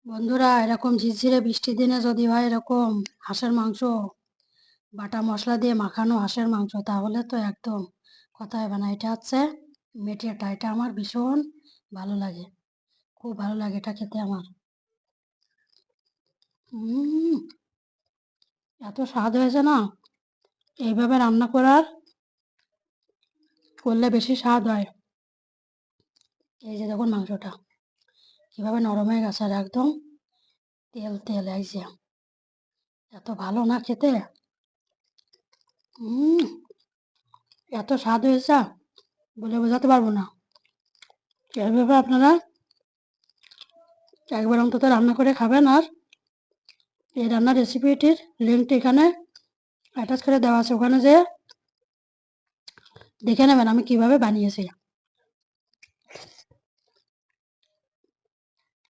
বন্ধুরা, এরকম ঝিরঝিরে বৃষ্টির দিনে যদি হয় এরকম হাঁসের মাংস, বাটা মশলা দিয়ে মাখানো হাঁসের মাংস, তাহলে তো একদম কথা হবে না। এটা হচ্ছে মেটেটা, এটা আমার ভীষণ ভালো লাগে, খুব ভালো লাগে এটা খেতে আমার। উম এত স্বাদ হয়েছে না, এইভাবে রান্না করলে বেশি স্বাদ হয়। এই যে দেখুন মাংসটা কিভাবে নরম হয়ে গেছে, আর একদম তেল তেল, এই যে এত ভালো না খেতে। উম এত স্বাদ হয়েছে বলে বোঝাতে পারবো না। এইভাবে আপনারা একবার অন্তত রান্না করে খাবেন। আর এই রান্নার রেসিপিটির লিঙ্কটি এখানে অ্যাটাচ করে দেওয়া আছে, ওখানে যেয়ে দেখে নেবেন আমি কিভাবে বানিয়েছি।